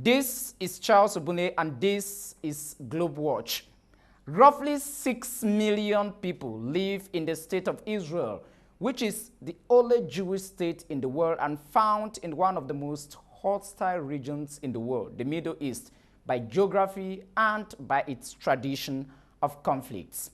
This is Charles Obune and this is Globe Watch. Roughly 6 million people live in the state of Israel, which is the only Jewish state in the world and found in one of the most hostile regions in the world, the Middle East, by geography and by its tradition of conflicts.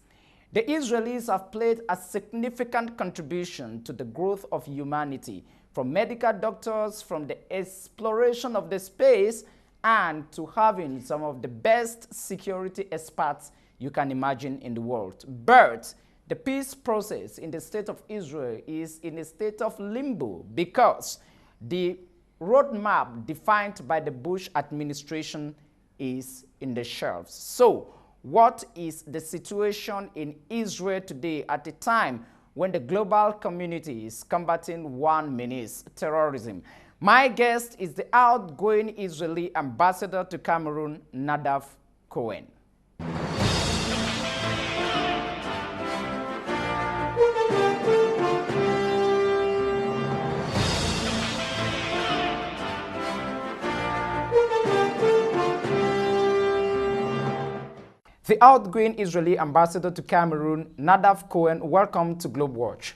The Israelis have played a significant contribution to the growth of humanity, from medical doctors, from the exploration of the space, and to having some of the best security experts you can imagine in the world. But the peace process in the state of Israel is in a state of limbo because the roadmap defined by the Bush administration is in the shelves. So, what is the situation in Israel today at a time when the global community is combating one menace, terrorism? My guest is the outgoing Israeli ambassador to Cameroon, Nadav Cohen. The outgoing Israeli ambassador to Cameroon, Nadav Cohen, welcome to Globe Watch.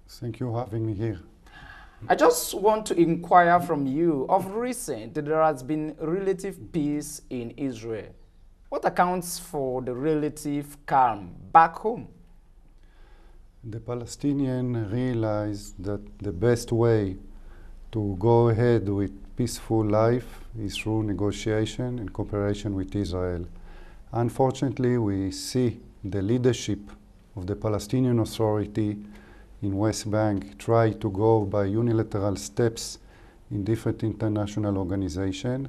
Thank you for having me here. I just want to inquire from you, of recent, there has been relative peace in Israel. What accounts for the relative calm back home? The Palestinians realized that the best way to go ahead with peaceful life is through negotiation and cooperation with Israel. Unfortunately, we see the leadership of the Palestinian Authority in West Bank try to go by unilateral steps in different international organizations,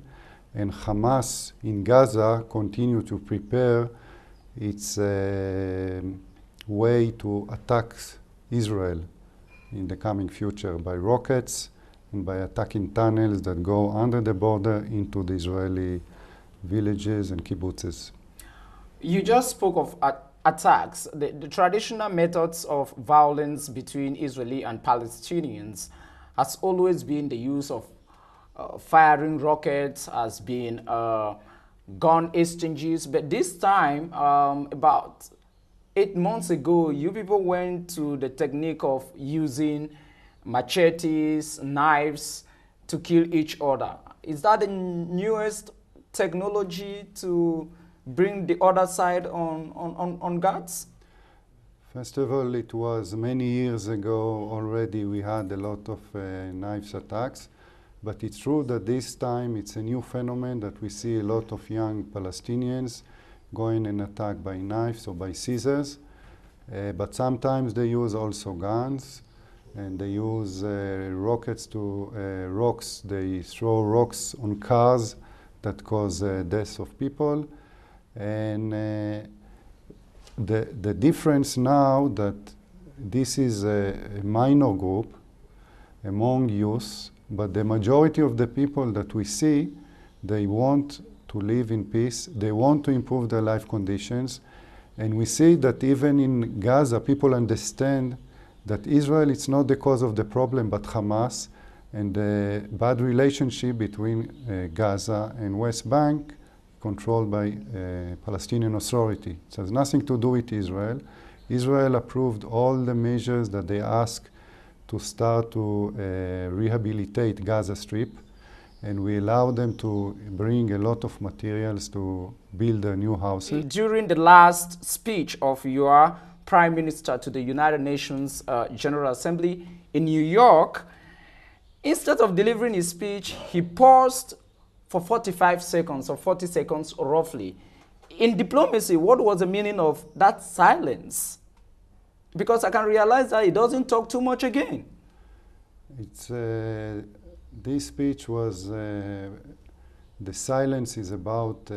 and Hamas in Gaza continue to prepare its way to attack Israel in the coming future by rockets and by attacking tunnels that go under the border into the Israeli villages and kibbutzes. You just spoke of attacks. The traditional methods of violence between Israeli and Palestinians has always been the use of firing rockets, has been gun exchanges. But this time, about 8 months ago, you people went to the technique of using machetes, knives to kill each other. Is that the newest technology to bring the other side on guards? First of all, it was many years ago already we had a lot of knives attacks, but it's true that this time it's a new phenomenon that we see a lot of young Palestinians going and attack by knives or by scissors, but sometimes they use also guns and they use rockets to rocks. They throw rocks on cars that cause death of people. And the difference now that this is a minor group among youth, but the majority of the people that we see, they want to live in peace, they want to improve their life conditions, and we see that even in Gaza, people understand that Israel is not the cause of the problem, but Hamas, and the bad relationship between Gaza and West Bank, controlled by Palestinian Authority. It has nothing to do with Israel. Israel approved all the measures that they asked to start to rehabilitate Gaza Strip, and we allow them to bring a lot of materials to build their new houses. During the last speech of your Prime Minister to the United Nations General Assembly in New York, instead of delivering his speech, he paused for 45 seconds or 40 seconds roughly. In diplomacy, what was the meaning of that silence? Because I can realize that he doesn't talk too much again. It's, this speech was, the silence is about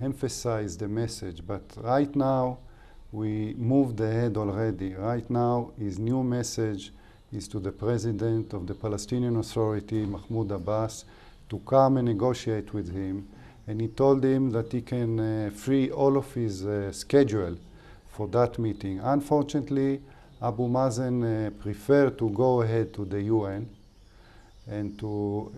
emphasize the message, but right now we moved ahead already. Right now his new message is to the President of the Palestinian Authority, Mahmoud Abbas, to come and negotiate with him, and he told him that he can free all of his schedule for that meeting. Unfortunately, Abu Mazen preferred to go ahead to the UN, and to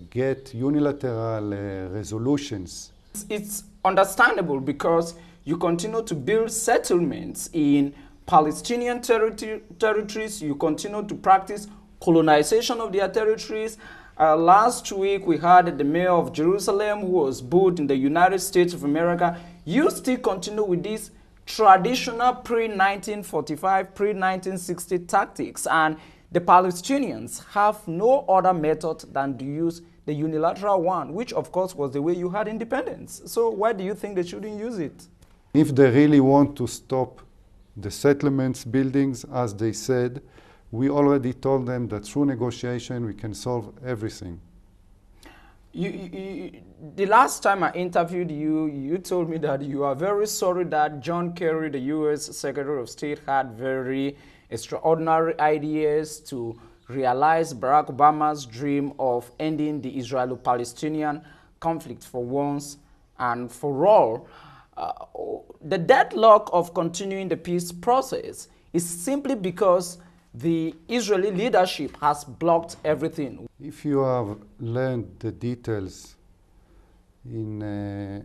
get unilateral resolutions. It's understandable because you continue to build settlements in Palestinian territories. You continue to practice colonization of their territories. Last week, we had the mayor of Jerusalem who was booed in the United States of America. You still continue with these traditional pre-1945, pre-1960 tactics, and the Palestinians have no other method than to use the unilateral one, which of course was the way you had independence. So why do you think they shouldn't use it? If they really want to stop the settlements buildings, as they said, we already told them that through negotiation we can solve everything. The last time I interviewed you, you told me that you are very sorry that John Kerry, the U.S. Secretary of State, had very extraordinary ideas to realize Barack Obama's dream of ending the Israeli-Palestinian conflict for once and for all. The deadlock of continuing the peace process is simply because the Israeli leadership has blocked everything. If you have learned the details in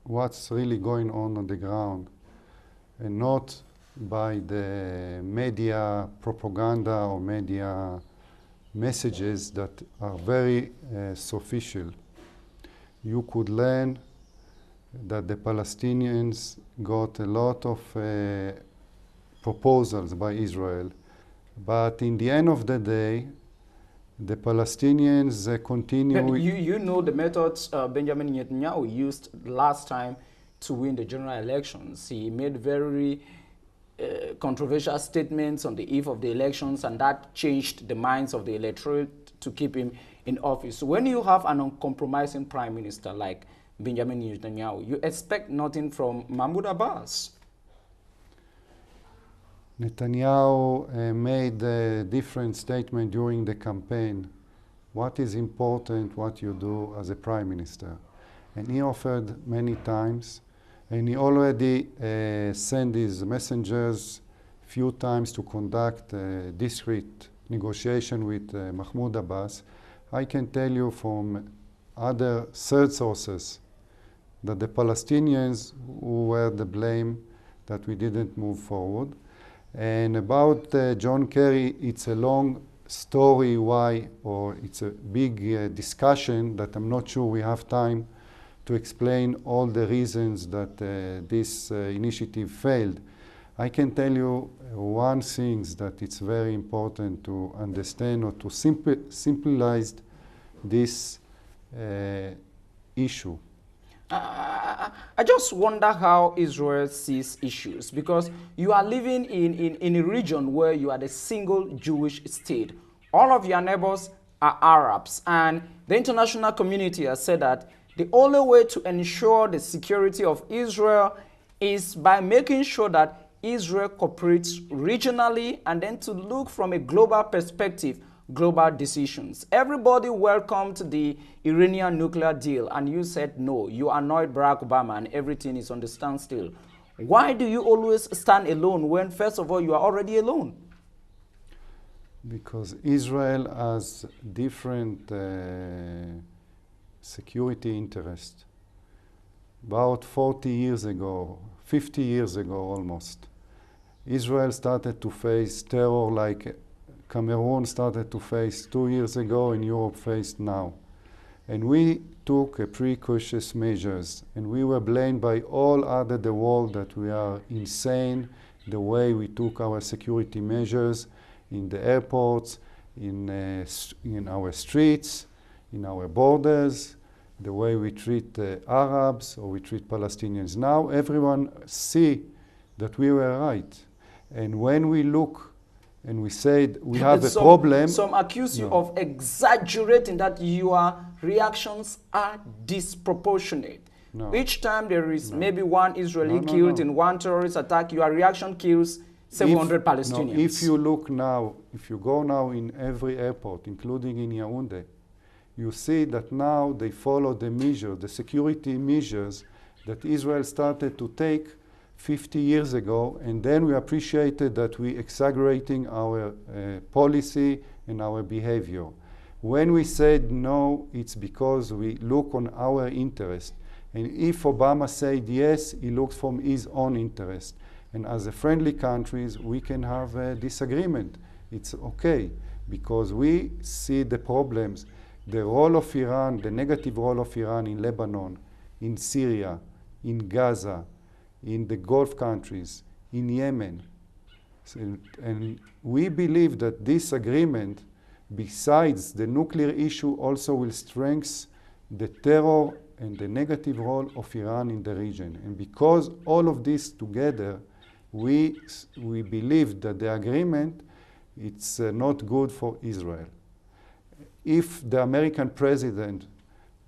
what's really going on the ground, and not by the media propaganda or media messages that are very superficial, you could learn that the Palestinians got a lot of proposals by Israel. But in the end of the day, the Palestinians continue... But you know the methods Benjamin Netanyahu used last time to win the general elections. He made very controversial statements on the eve of the elections, and that changed the minds of the electorate to keep him in office. So when you have an uncompromising prime minister like Benjamin Netanyahu, you expect nothing from Mahmoud Abbas. Netanyahu made a different statement during the campaign. What is important, what you do as a prime minister? And he offered many times, and he already sent his messengers few times to conduct discreet negotiation with Mahmoud Abbas. I can tell you from other third sources that the Palestinians who were the blame that we didn't move forward. And about John Kerry, it's a long story why, or it's a big discussion that I'm not sure we have time to explain all the reasons that this initiative failed. I can tell you one thing that it's very important to understand or to simplify this issue. I just wonder how Israel sees issues, because you are living in a region where you are the single Jewish state. All of your neighbors are Arabs, and the international community has said that the only way to ensure the security of Israel is by making sure that Israel cooperates regionally and then to look from a global perspective, global decisions. Everybody welcomed the Iranian nuclear deal, and you said no. You annoyed Barack Obama and everything is on the standstill. Why do you always stand alone when, first of all, you are already alone? Because Israel has different security interests. About 40 years ago, 50 years ago almost, Israel started to face terror like Cameroon started to face 2 years ago and Europe faced now. And we took precautious measures, and we were blamed by all other the world that we are insane the way we took our security measures in the airports, in our streets, in our borders, the way we treat Arabs or we treat Palestinians. Now everyone see that we were right. And when we look and we said we have a problem. Some accuse you of exaggerating, that your reactions are disproportionate. No. Each time there is maybe one Israeli killed in one terrorist attack, your reaction kills 700 Palestinians. No, if you look now, if you go now in every airport, including in Yaoundé, you see that now they follow the measures, the security measures that Israel started to take 50 years ago, and then we appreciated that we exaggerating our policy and our behavior. When we said no, it's because we look on our interest. And if Obama said yes, he looks from his own interest. And as a friendly countries, we can have a disagreement. It's okay, because we see the problems, the role of Iran, the negative role of Iran in Lebanon, in Syria, in Gaza, in the Gulf countries, in Yemen. And we believe that this agreement, besides the nuclear issue, also will strengthen the terror and the negative role of Iran in the region. And because all of this together, we believe that the agreement, it's not good for Israel. If the American president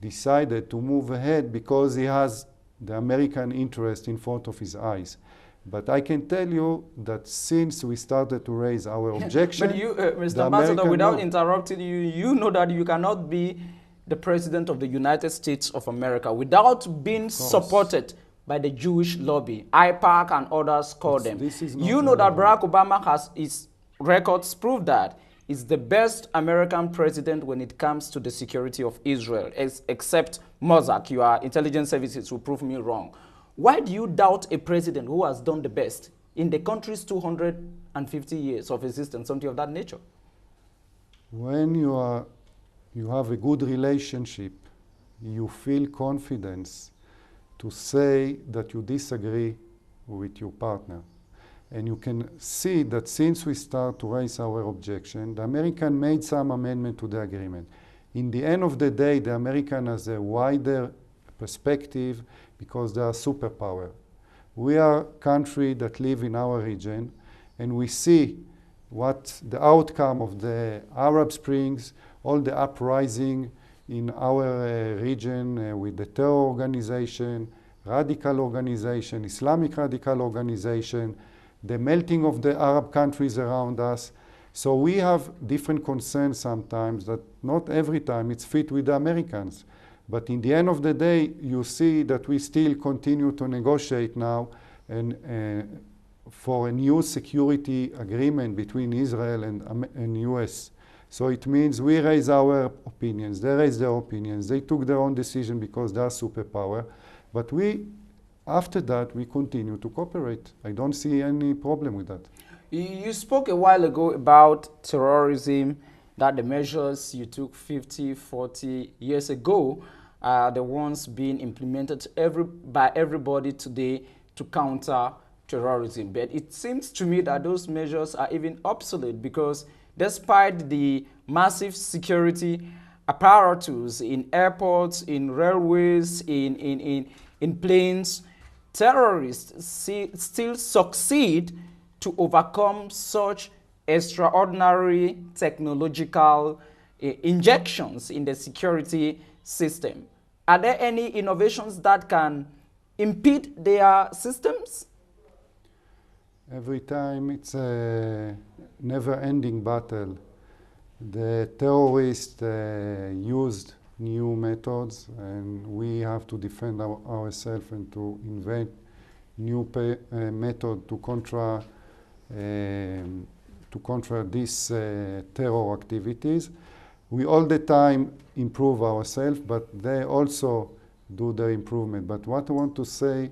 decided to move ahead because he has the American interest in front of his eyes. But I can tell you that since we started to raise our objection... But you, Mr. Ambassador, without interrupting you, you know that you cannot be the president of the United States of America without being supported by the Jewish lobby. IPAC and others call them. You know that Barack Obama has his records prove that is the best American president when it comes to the security of Israel, except Mossad. Your intelligence services will prove me wrong. Why do you doubt a president who has done the best in the country's 250 years of existence, something of that nature? When you have a good relationship, you feel confidence to say that you disagree with your partner. And you can see that since we start to raise our objection, the American made some amendment to the agreement. In the end of the day, the American has a wider perspective because they are superpower. We are a country that live in our region, and we see what the outcome of the Arab Springs, all the uprising in our region with the terror organization, radical organization, Islamic radical organization, the melting of the Arab countries around us. So we have different concerns sometimes that not every time it's fit with the Americans. But in the end of the day, you see that we still continue to negotiate now and for a new security agreement between Israel and US. So it means we raise our opinions, they raise their opinions, they took their own decision because they are superpower. But after that, we continue to cooperate. I don't see any problem with that. You spoke a while ago about terrorism, that the measures you took 50, 40 years ago are the ones being implemented by everybody today to counter terrorism. But it seems to me that those measures are even obsolete because despite the massive security apparatus in airports, in railways, in planes, terrorists still succeed to overcome such extraordinary technological injections in the security system. Are there any innovations that can impede their systems? Every time it's a never-ending battle. The terrorists used new methods, and we have to defend ourselves and to invent new method to contra these terror activities. We all the time improve ourselves, but they also do their improvement. But what I want to say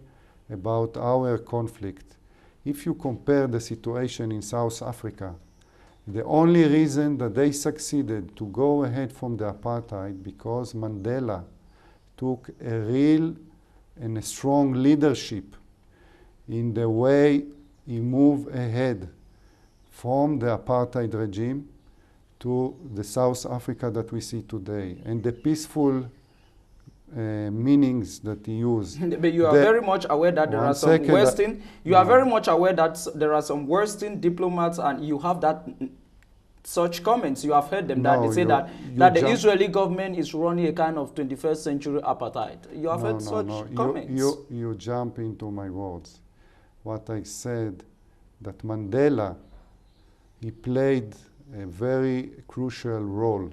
about our conflict, if you compare the situation in South Africa, the only reason that they succeeded to go ahead from the apartheid because Mandela took a real and a strong leadership in the way he moved ahead from the apartheid regime to the South Africa that we see today, and the peaceful meanings that he used. But you are very much aware that there are some Western. You are very much aware that there are some Western diplomats, and you have that such comments. You have heard them that they say that the Israeli government is running a kind of 21st century apartheid. You have heard such comments. You jump into my words. What I said, that Mandela, he played a very crucial role.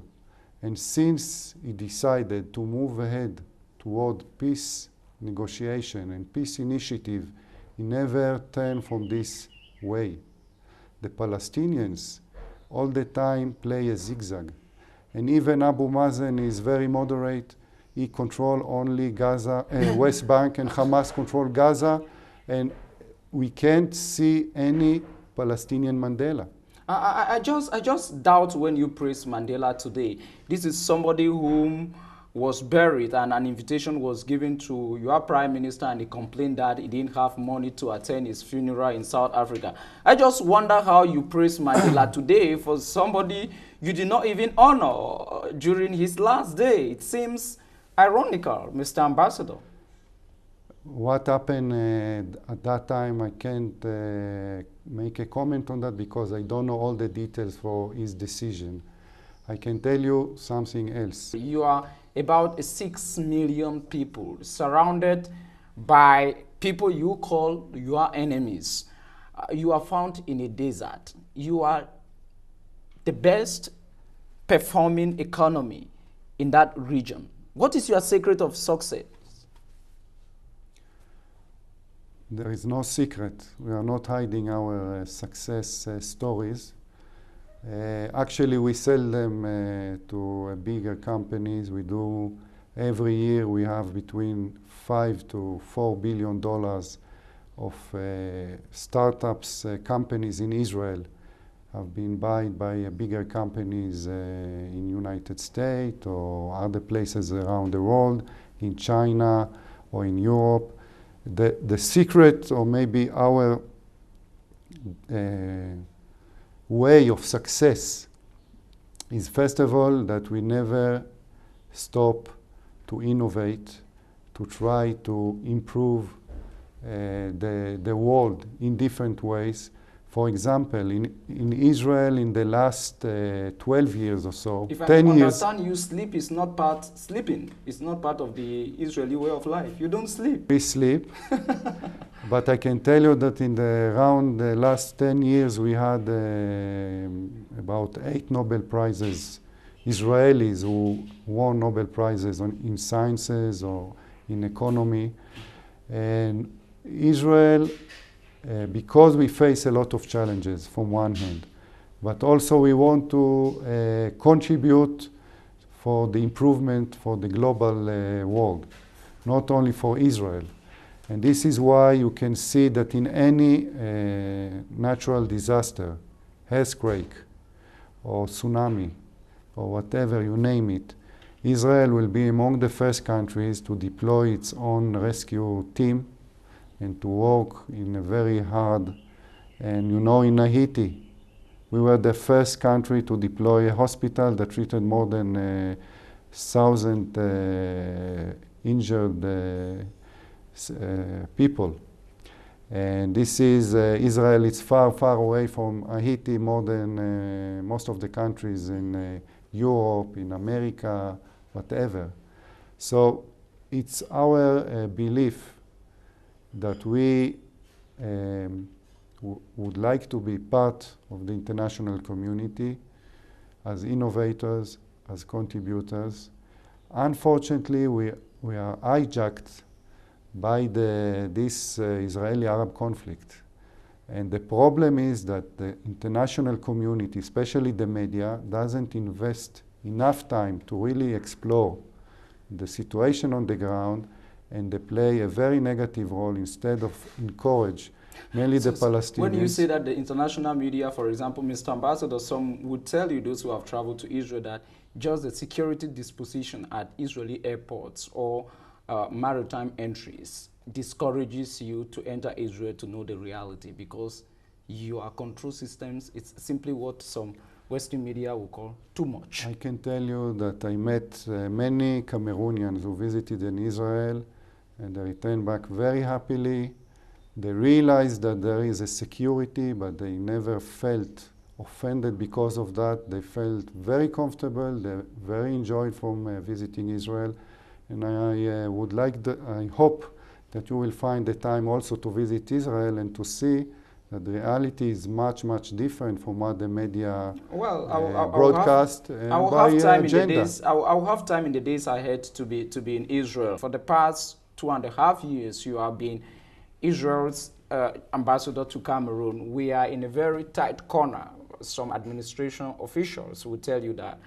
And since he decided to move ahead toward peace negotiation and peace initiative, he never turned from this way. The Palestinians all the time play a zigzag. And even Abu Mazen is very moderate. He controls only Gaza, West Bank, and Hamas control Gaza. And we can't see any Palestinian Mandela. I just doubt when you praise Mandela today. This is somebody whom was buried and an invitation was given to your prime minister, and he complained that he didn't have money to attend his funeral in South Africa. I just wonder how you praise Mandela today for somebody you did not even honor during his last day. It seems ironical, Mr. Ambassador. What happened at that time, I can't make a comment on that because I don't know all the details for his decision. I can tell you something else. You are about 6 million people surrounded by people you call your enemies. You are found in a desert. You are the best performing economy in that region. What is your secret of success? There is no secret. We are not hiding our success stories. Actually, we sell them to bigger companies. We do, every year we have between $5 to $4 billion of startups, companies in Israel have been bought by bigger companies in United States or other places around the world, in China or in Europe. The secret, or maybe our way of success, is first of all that we never stop to innovate, to try to improve the world in different ways. For example, in Israel, in the last 12 years or so, if 10 I years. understand you, sleep is not part, sleeping is not part of the Israeli way of life. You don't sleep. We sleep. But I can tell you that in around the last 10 years, we had about 8 Nobel Prizes, Israelis who won Nobel Prizes in sciences or in economy. And Israel, because we face a lot of challenges from one hand, but also we want to contribute for the improvement for the global world, not only for Israel. And this is why you can see that in any natural disaster, earthquake or tsunami or whatever you name it, Israel will be among the first countries to deploy its own rescue team and to work in a very hard. And you know, in Haiti, we were the first country to deploy a hospital that treated more than 1,000 injured people. And this is, Israel is far, far away from Haiti, more than most of the countries in Europe, in America, whatever. So it's our belief that we would like to be part of the international community as innovators, as contributors. Unfortunately, we are hijacked by this Israeli-Arab conflict. And the problem is that the international community, especially the media, doesn't invest enough time to really explore the situation on the ground, and they play a very negative role instead of encourage mainly the Palestinians. When you say that the international media, for example, Mr. Ambassador, some would tell you, those who have traveled to Israel, that just the security disposition at Israeli airports or maritime entries discourages you to enter Israel to know the reality, because your control systems, it's simply what some Western media will call too much. I can tell you that I met many Cameroonians who visited in Israel, and they returned back very happily. They realized that there is a security, but they never felt offended because of that. They felt very comfortable. They very enjoyed from visiting Israel. And I would like, I hope that you will find the time also to visit Israel and to see that the reality is much, much different from what the media broadcast I'll by have time agenda. In the days, I'll have time in the days ahead to be in Israel. For the past 2.5 years, you have been Israel's ambassador to Cameroon. We are in a very tight corner. Some administration officials will tell you that.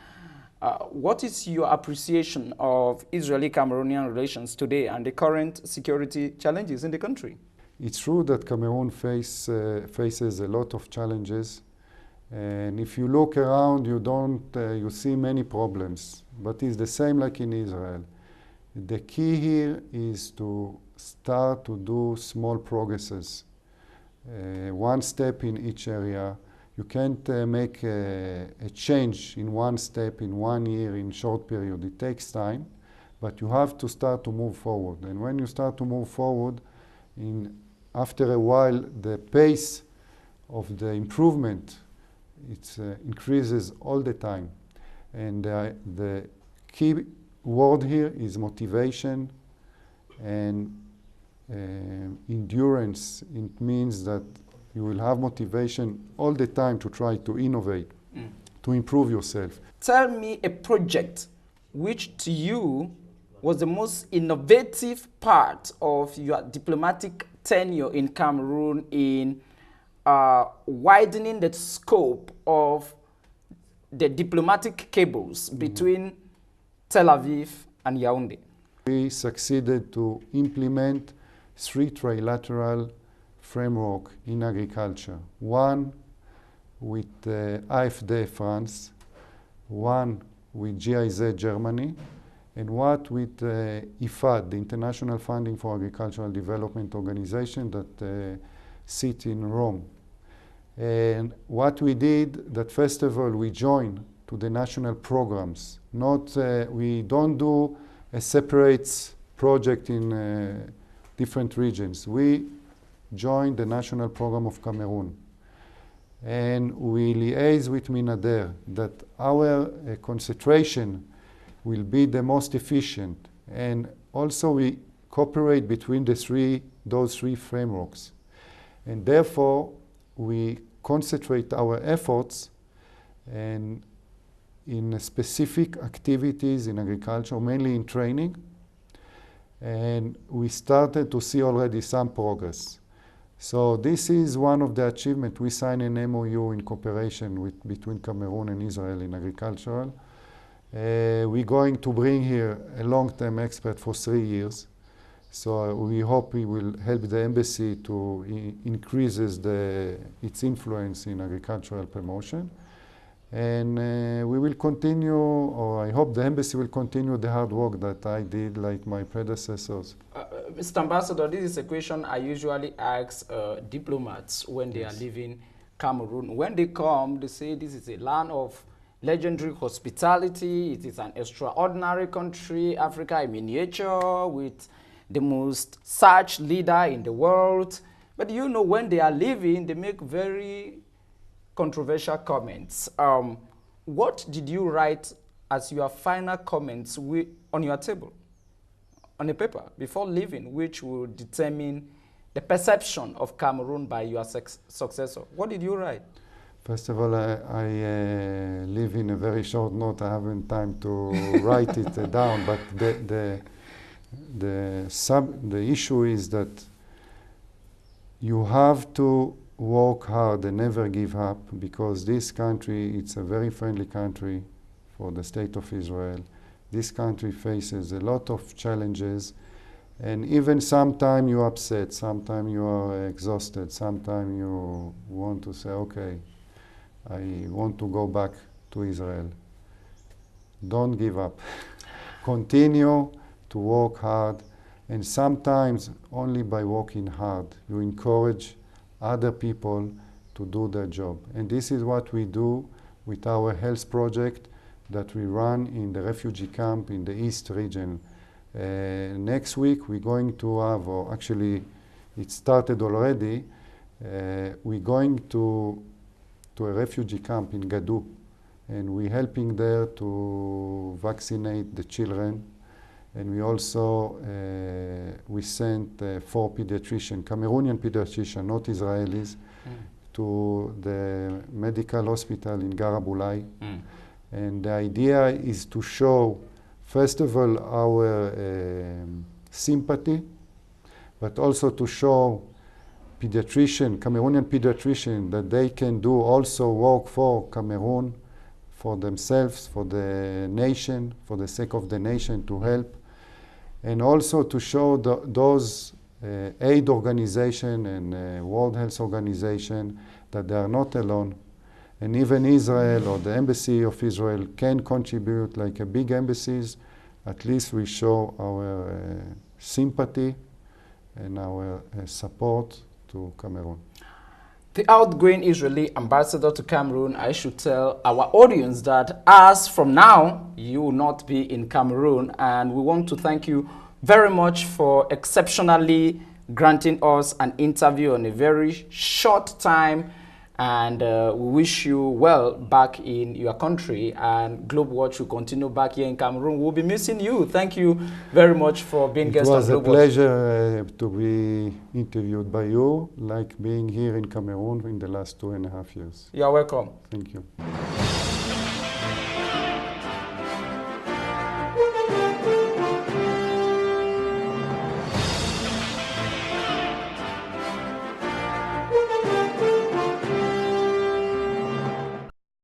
What is your appreciation of Israeli-Cameroonian relations today and the current security challenges in the country? It's true that Cameroon faces a lot of challenges. And if you look around, you see many problems. But it's the same like in Israel. The key here is to start to do small progresses. One step in each area. You can't make a change in one step, in 1 year, in short period. It takes time, but you have to start to move forward. And when you start to move forward, after a while, the pace of the improvement increases all the time. And the key word here is motivation and endurance. It means that you will have motivation all the time to try to innovate, to improve yourself. Tell me a project which to you was the most innovative part of your diplomatic tenure in Cameroon in widening the scope of the diplomatic cables between Tel Aviv and Yaoundé. We succeeded to implement 3 trilateral framework in agriculture. One with AfD France, one with GIZ Germany, and one with IFAD, the International Funding for Agricultural Development Organization that sits in Rome. And what we did, that first of all, we joined to the national programs. We don't do a separate project in different regions. We joined the national program of Cameroon. And we liaise with Minader that our concentration will be the most efficient. And also we cooperate between those three frameworks. And therefore, we concentrate our efforts in specific activities in agriculture, mainly in training. And we started to see already some progress. So this is one of the achievements. We signed an MOU in cooperation between Cameroon and Israel in agricultural. We're going to bring here a long-term expert for 3 years. So we hope he will help the embassy to increase its influence in agricultural promotion. And we will continue, or I hope the embassy will continue the hard work that I did, like my predecessors. Mr. Ambassador, this is a question I usually ask diplomats when they are leaving Cameroon. When they come, they say this is a land of legendary hospitality. It is an extraordinary country, Africa in miniature, with the most searched leader in the world. But you know, when they are leaving, they make very controversial comments. What did you write as your final comments on your table, on a paper, before leaving, which will determine the perception of Cameroon by your successor? What did you write? First of all, I live in a very short note. I haven't time to write it down, but the issue is that you have to work hard and never give up, because this country, it's a very friendly country for the state of Israel. This country faces a lot of challenges, and even sometimes you're upset, sometimes you are exhausted, sometimes you want to say, okay, I want to go back to Israel. Don't give up. Continue to work hard, and sometimes only by working hard, you encourage other people to do their job. And this is what we do with our health project that we run in the refugee camp in the East region. Next week we're going to have, or actually it started already, we're going to a refugee camp in Gadou, and we're helping there to vaccinate the children. And we also, we sent 4 pediatricians, Cameroonian pediatricians, not Israelis, to the medical hospital in Garabulai. And the idea is to show, first of all, our sympathy, but also to show Cameroonian pediatricians, that they can do also work for Cameroon, for themselves, for the nation, for the sake of the nation, to help, and also to show those aid organization and World Health Organization that they are not alone. And even Israel or the Embassy of Israel can contribute like a big embassies. At least we show our sympathy and our support to Cameroon. The outgoing Israeli ambassador to Cameroon, I should tell our audience that as from now, you will not be in Cameroon, and we want to thank you very much for exceptionally granting us an interview in a very short time, and we wish you well back in your country, and Globe Watch will continue back here in Cameroon. We'll be missing you. Thank you very much for being guest on Globe Watch. It was a pleasure to be interviewed by you, like being here in Cameroon in the last 2.5 years. You're welcome. Thank you.